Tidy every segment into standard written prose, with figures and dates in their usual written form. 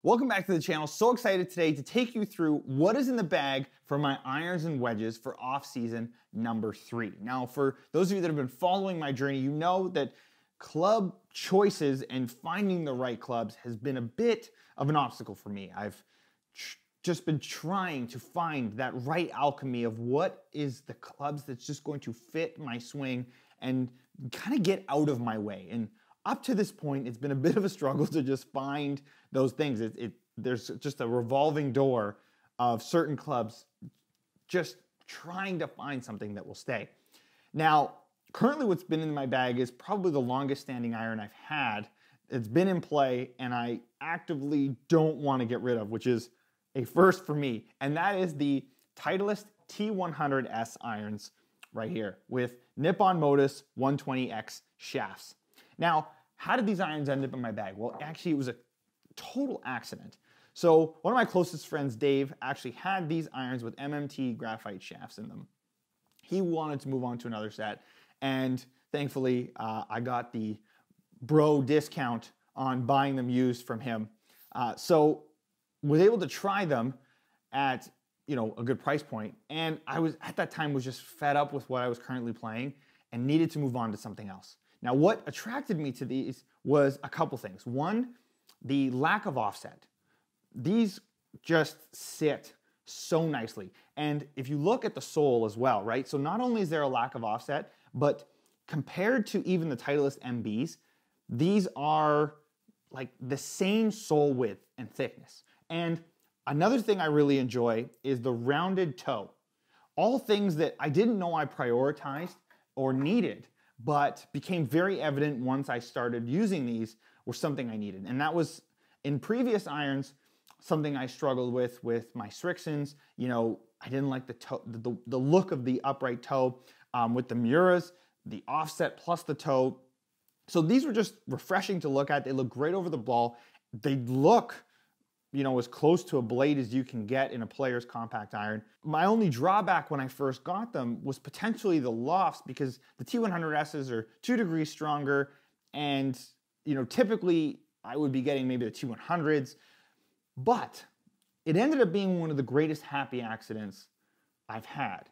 Welcome back to the channel. So excited today to take you through what is in the bag for my irons and wedges for off-season number 3. Now, for those of you that have been following my journey, you know that club choices and finding the right clubs has been a bit of an obstacle for me. I've just been trying to find that right alchemy of what is the clubs that's just going to fit my swing and kind of get out of my way. And up to this point, it's been a bit of a struggle to just find those things. There's just a revolving door of certain clubs just trying to find something that will stay. Now, currently what's been in my bag is probably the longest standing iron I've had. It's been in play and I actively don't want to get rid of, which is a first for me. And that is the Titleist T100S irons right here with Nippon Modus 120X shafts. Now, how did these irons end up in my bag? Well, actually, it was a total accident. So one of my closest friends, Dave, actually had these irons with MMT graphite shafts in them. He wanted to move on to another set, and thankfully, I got the bro discount on buying them used from him. So was able to try them at a good price point, and I was at that time was just fed up with what I was currently playing and needed to move on to something else. Now, what attracted me to these was a couple things. One, the lack of offset. These just sit so nicely. And if you look at the sole as well, right? So not only is there a lack of offset, but compared to even the Titleist MBs, these are like the same sole width and thickness. And another thing I really enjoy is the rounded toe. All things that I didn't know I prioritized or needed, but became very evident once I started using these were something I needed. And that was, in previous irons, something I struggled with my Strixons. I didn't like the toe, the look of the upright toe. With the Muras, the offset plus the toe. So these were just refreshing to look at. They look great over the ball. They look as close to a blade as you can get in a player's compact iron. My only drawback when I first got them was potentially the lofts, because the T100Ss are 2 degrees stronger, and typically I would be getting maybe the T100s, but it ended up being one of the greatest happy accidents I've had.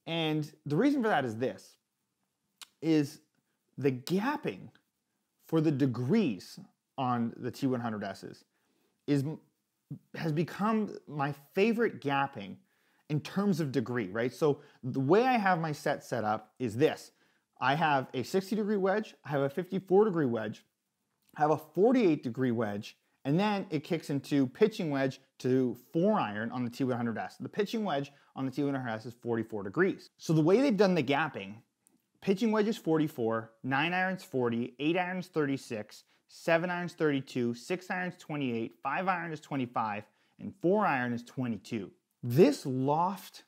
And the reason for that is this, is the gapping for the degrees on the T100Ss has become my favorite gapping in terms of degree, right? So the way I have my set set up is this. I have a 60-degree wedge, I have a 54-degree wedge, I have a 48-degree wedge, and then it kicks into pitching wedge to 4-iron on the T100S. The pitching wedge on the T100S is 44 degrees. So the way they've done the gapping, pitching wedge is 44, 9-iron's 40, 8-iron's 36, 7-iron's 32, 6-iron's 28, 5-iron is 25, and 4-iron is 22. This loft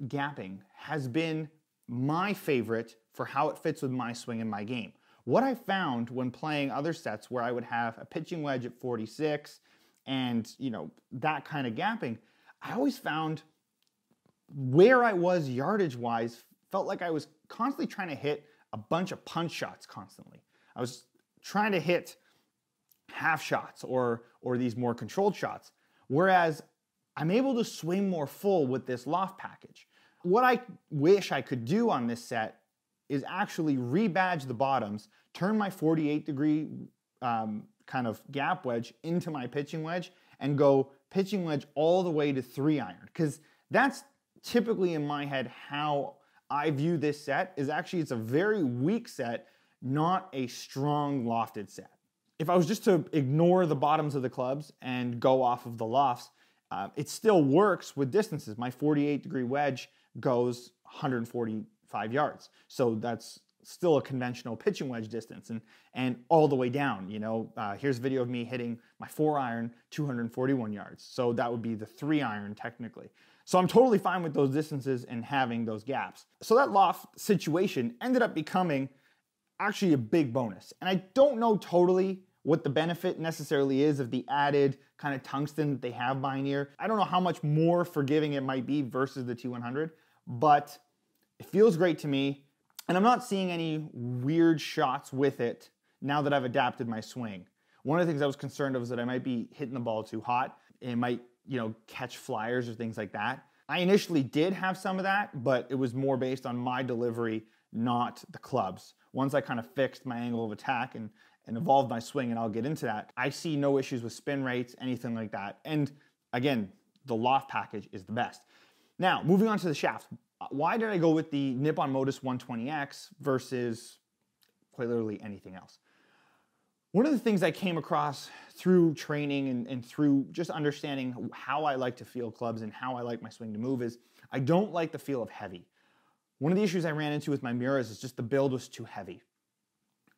gapping has been my favorite for how it fits with my swing and my game. What I found when playing other sets where I would have a pitching wedge at 46 and that kind of gapping, I always found where I was yardage-wise felt like I was constantly trying to hit a bunch of punch shots constantly. I was trying to hit half shots or these more controlled shots, whereas I'm able to swing more full with this loft package. What I wish I could do on this set is actually rebadge the bottoms, turn my 48-degree kind of gap wedge into my pitching wedge, and go pitching wedge all the way to 3-iron, because that's typically in my head how I view this set. Is actually it's a very weak set, not a strong lofted set. If I was just to ignore the bottoms of the clubs and go off of the lofts, it still works with distances. My 48-degree wedge goes 145 yards. So that's still a conventional pitching wedge distance, and all the way down. Here's a video of me hitting my 4-iron 241 yards. So that would be the 3-iron technically. So I'm totally fine with those distances and having those gaps. So that loft situation ended up becoming actually a big bonus. And I don't know totally what the benefit necessarily is of the added kind of tungsten that they have behind here. I don't know how much more forgiving it might be versus the T100, but it feels great to me. And I'm not seeing any weird shots with it now that I've adapted my swing. One of the things I was concerned of was that I might be hitting the ball too hot. It might, catch flyers or things like that. I initially did have some of that, but it was more based on my delivery, not the clubs. Once I kind of fixed my angle of attack and evolved my swing, and I'll get into that, I see no issues with spin rates, anything like that. And again, the loft package is the best. Now, moving on to the shaft. Why did I go with the Nippon Modus 120X versus quite literally anything else? One of the things I came across through training and through just understanding how I like to feel clubs and how I like my swing to move is I don't like the feel of heavy. One of the issues I ran into with my Miuras is just the build was too heavy.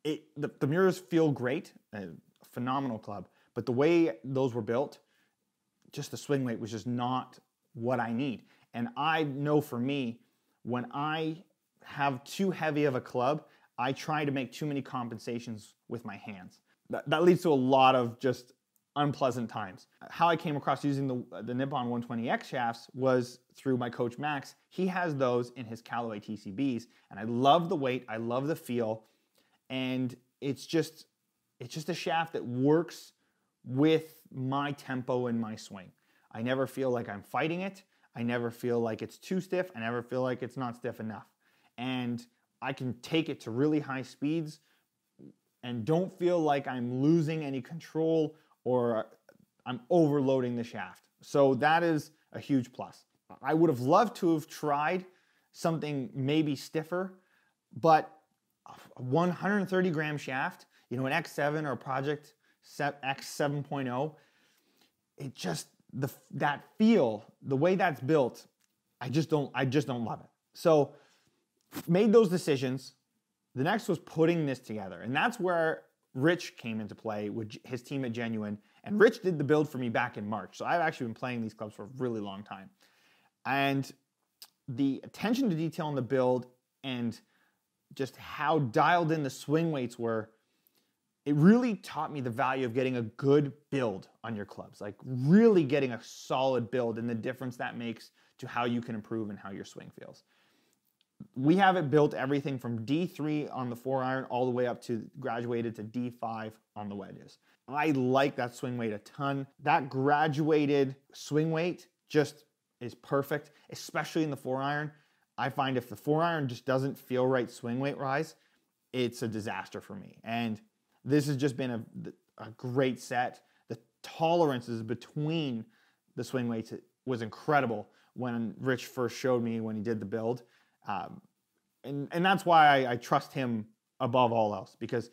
The Miuras feel great, a phenomenal club, but the way those were built, just the swing weight was just not what I need. And I know for me, when I have too heavy of a club, I try to make too many compensations with my hands. That leads to a lot of just unpleasant times. How I came across using the Nippon 120X shafts was through my coach Max. He has those in his Callaway TCBs, and I love the weight, I love the feel, and it's just a shaft that works with my tempo and my swing. I never feel like I'm fighting it. I never feel like it's too stiff. I never feel like it's not stiff enough. And I can take it to really high speeds and don't feel like I'm losing any control or I'm overloading the shaft. So that is a huge plus. I would have loved to have tried something maybe stiffer, but a 130 gram shaft, an X7 or a Project X 7.0, it just, that feel, the way that's built, I just don't love it. So made those decisions. The next was putting this together. And that's where Rich came into play with his team at Genuine. And Rich did the build for me back in March. So I've actually been playing these clubs for a really long time. And the attention to detail in the build and just how dialed in the swing weights were, it really taught me the value of getting a good build on your clubs, like really getting a solid build and the difference that makes to how you can improve and how your swing feels. We have it built everything from D3 on the 4-iron all the way up to graduated to D5 on the wedges. I like that swing weight a ton. That graduated swing weight just is perfect, especially in the 4-iron. I find if the 4-iron just doesn't feel right swing weight rise, it's a disaster for me. And this has just been a great set. The tolerances between the swing weights was incredible when Rich first showed me when he did the build. And that's why I trust him above all else, because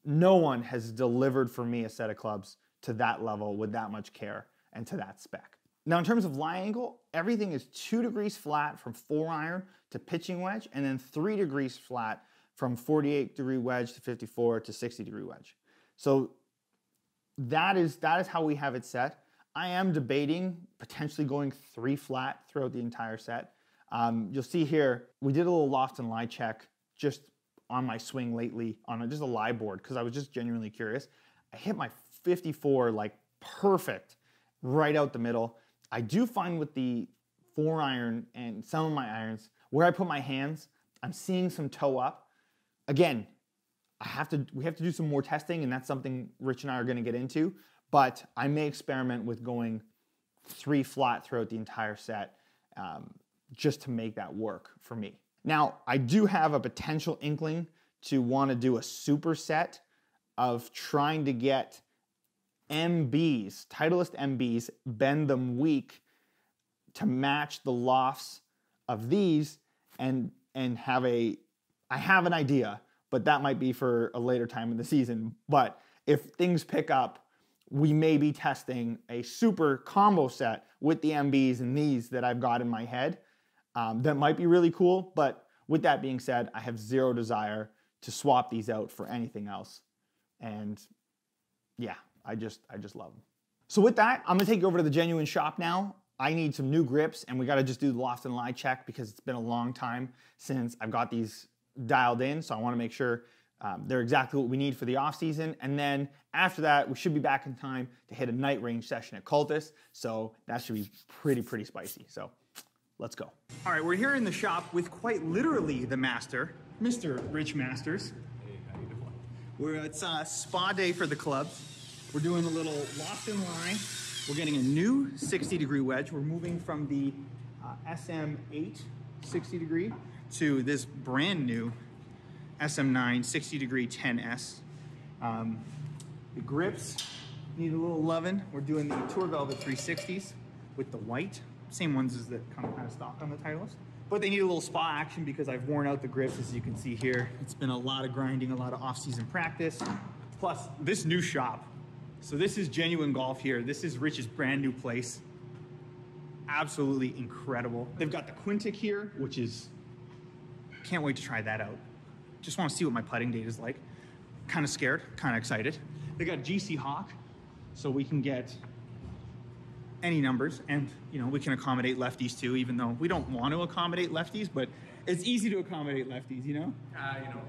no one has delivered for me a set of clubs to that level with that much care and to that spec. Now, in terms of lie angle, everything is 2 degrees flat from 4-iron to pitching wedge, and then 3 degrees flat from 48-degree wedge to 54 to 60-degree wedge. So that is how we have it set. I am debating potentially going 3 flat throughout the entire set. You'll see here, we did a little loft and lie check just on my swing lately on just a lie board because I was just genuinely curious. I hit my 54 like perfect right out the middle. I do find with the 4-iron and some of my irons, where I put my hands, I'm seeing some toe up. Again, we have to do some more testing, and that's something Rich and I are going to get into, but I may experiment with going 3 flat throughout the entire set just to make that work for me. Now, I do have a potential inkling to want to do a superset of trying to get MBs, Titleist MBs, bend them weak to match the lofts of these and have I have an idea, but that might be for a later time in the season. But if things pick up, we may be testing a super combo set with the MBs and these that I've got in my head. That might be really cool, but with that being said, I have zero desire to swap these out for anything else. And yeah, I just love them. So with that, I'm gonna take you over to the Genuine shop now. I need some new grips, and we gotta just do the loft and lie check because it's been a long time since I've got these dialed in, so I wanna make sure they're exactly what we need for the off season. And then after that, we should be back in time to hit a night range session at Cultus. So that should be pretty spicy. So let's go. All right, we're here in the shop with quite literally the master, Mr. Rich Masters. Hey, how you doing? It's spa day for the club. We're doing a little loft and lie. We're getting a new 60-degree wedge. We're moving from the SM8 60-degree to this brand new SM9 60-degree 10S. The grips need a little loving. We're doing the Tour Velvet 360s with the white, same ones as that come kind of stock on the Titleist. But they need a little spa action because I've worn out the grips, as you can see here. It's been a lot of grinding, a lot of off-season practice. Plus, this new shop. So this is Genuine Golf here. This is Rich's brand new place. Absolutely incredible. They've got the Quintic here, which is, can't wait to try that out. Just want to see what my putting date is like. Kind of scared, kind of excited. They got GC Hawk, so we can get any numbers, and you know, we can accommodate lefties too, even though we don't want to accommodate lefties, but it's easy to accommodate lefties, you know? You know,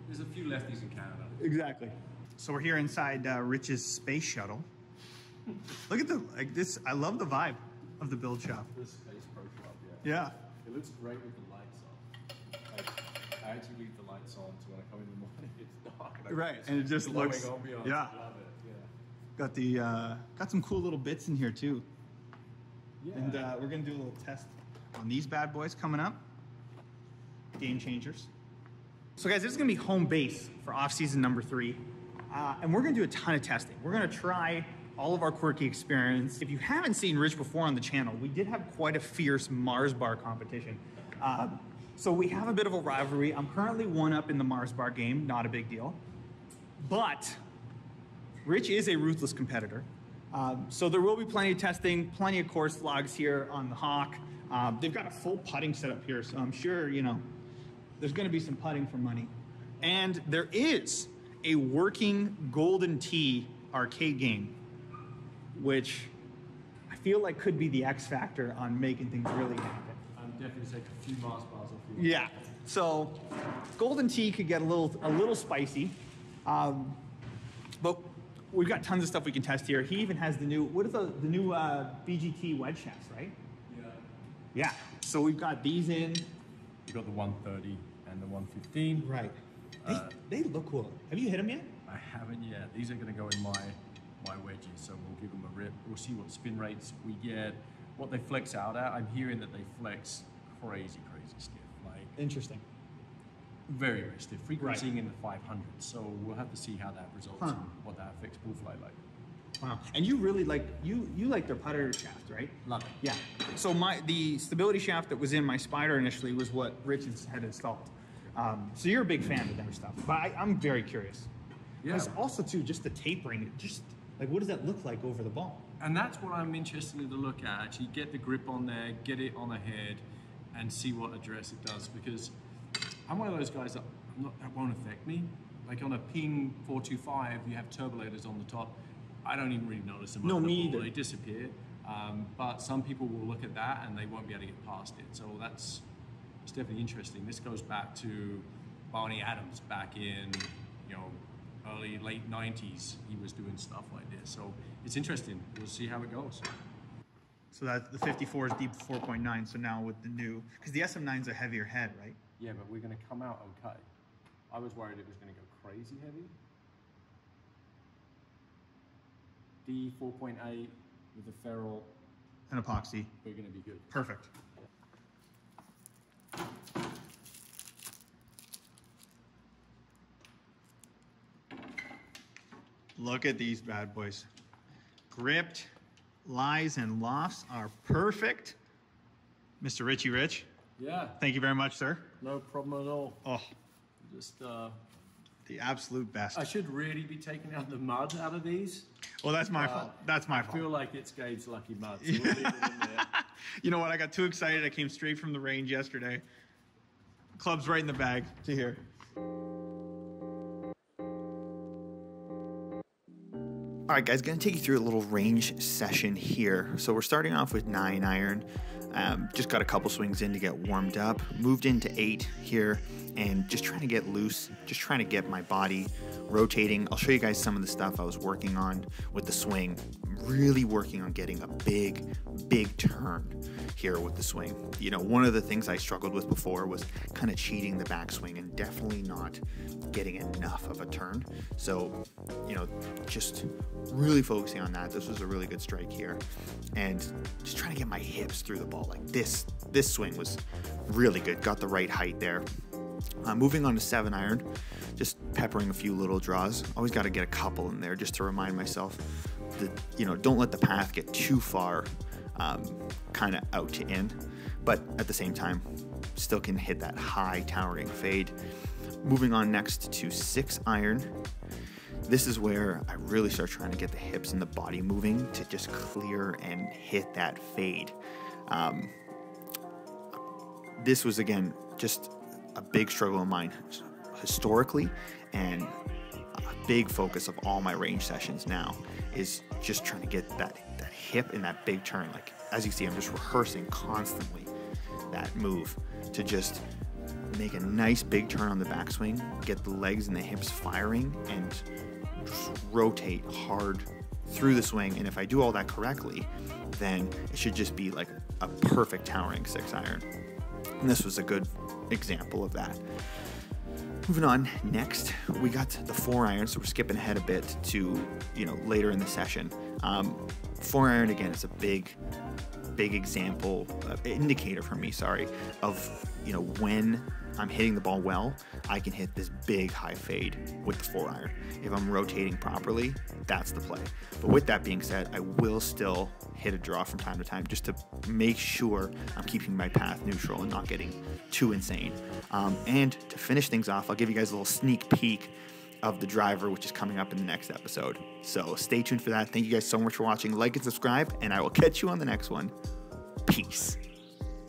there's a few lefties in Canada. Exactly. So we're here inside Rich's space shuttle. Look at this, I love the vibe of the build shop. The Space Pro Shop, Yeah. It looks great with the lights on. Like, I actually leave the lights on, so when I come in the morning, it's dark. Right, and it just looks, ambiance. yeah. I love it, yeah. Got some cool little bits in here too. Yeah. And we're gonna do a little test on these bad boys coming up. Game changers. So guys, this is gonna be home base for off-season number 3. And we're gonna do a ton of testing. We're gonna try all of our quirky experiments. If you haven't seen Rich before on the channel, we did have quite a fierce Mars bar competition. So we have a bit of a rivalry. I'm currently 1-up in the Mars bar game, not a big deal. But Rich is a ruthless competitor. So there will be plenty of testing, plenty of course vlogs here on the Hawk. They've got a full putting setup here, so I'm sure, you know, there's gonna be some putting for money. And there is a working Golden Tee arcade game, which I feel like could be the X factor on making things really happen. I'm definitely taking a few Mars bars off you. Yeah, so Golden Tee could get a little spicy, but we've got tons of stuff we can test here. He even has the new, what is the new BGT wedge shafts, right? Yeah. Yeah, so we've got these in. You got the 130 and the 115. Right. They look cool. Have you hit them yet? I haven't yet. These are going to go in my wedges, so we'll give them a rip. We'll see what spin rates we get, what they flex out at. I'm hearing that they flex crazy stiff. Like Interesting. very, very stiff. Frequency Right. in the 500s. So we'll have to see how that results and what that affects ball flight like. Wow. And you really like, you like their putter shaft, right? Love it. Yeah. So the stability shaft that was in my Spider initially was what Rich had installed. So you're a big fan of their stuff, but I'm very curious. Yeah. Because also too, just the tapering, just like, what does that look like over the ball? And that's what I'm interested in to look at. Actually get the grip on there, get it on the head, and see what address it does. Because I'm one of those guys that won't affect me. Like on a Ping 425, you have turbulators on the top. I don't even really notice them. No, me either. They disappear. But some people will look at that and they won't be able to get past it. So it's definitely interesting. This goes back to Barney Adams back in, you know, late 90s. He was doing stuff like this. So it's interesting. We'll see how it goes. So that the 54 is deep 4.9. So now with the new, because the SM9 is a heavier head, right? Yeah, but we're going to come out okay. I was worried it was going to go crazy heavy. D 4.8 with the ferrule. And epoxy. We're going to be good. Perfect. Look at these bad boys. Gripped, lies, and lofts are perfect. Mr. Richie Rich, Yeah, thank you very much, sir. no problem at all. Oh, Just, the absolute best. I should really be taking out the mud out of these. Well, that's my fault. That's my I feel fault. like it's Gabe's lucky mud, so we'll leave it in there. You know what? I got too excited. I came straight from the range yesterday. Club's right in the bag to here. All right, guys, gonna take you through a little range session here. So we're starting off with 9 iron. Just got a couple swings in to get warmed up. Moved into 8 here and just trying to get loose, just trying to get my body rotating. I'll show you guys some of the stuff I was working on with the swing. Really working on getting a big turn here with the swing. You know, one of the things I struggled with before was kind of cheating the backswing and definitely not getting enough of a turn. So, you know, just really focusing on that. This was a really good strike here. And just trying to get my hips through the ball. Like this swing was really good. Got the right height there. Moving on to 7-iron, just peppering a few little draws. Always got to get a couple in there just to remind myself that, you know, don't let the path get too far kind of out to in. But at the same time, still can hit that high towering fade. Moving on next to 6-iron. This is where I really start trying to get the hips and the body moving to just clear and hit that fade. This was, again, just a big struggle of mine historically, and a big focus of all my range sessions now is just trying to get that hip in that big turn. Like, as you see, I'm just rehearsing constantly that move to just make a nice big turn on the backswing, get the legs and the hips firing, and just rotate hard through the swing. And if I do all that correctly, then it should just be like a perfect towering 6-iron. And this was a good example of that. Moving on, next we got the 4-iron, so we're skipping ahead a bit to, you know, later in the session. 4-iron, again, is a big example, indicator for me, of, you know, when I'm hitting the ball well, I can hit this big high fade with the 4-iron. If I'm rotating properly, that's the play. But with that being said, I will still hit a draw from time to time just to make sure I'm keeping my path neutral and not getting too insane. And to finish things off, I'll give you guys a little sneak peek of the driver, which is coming up in the next episode. So stay tuned for that. Thank you guys so much for watching. Like and subscribe, and I will catch you on the next one. Peace.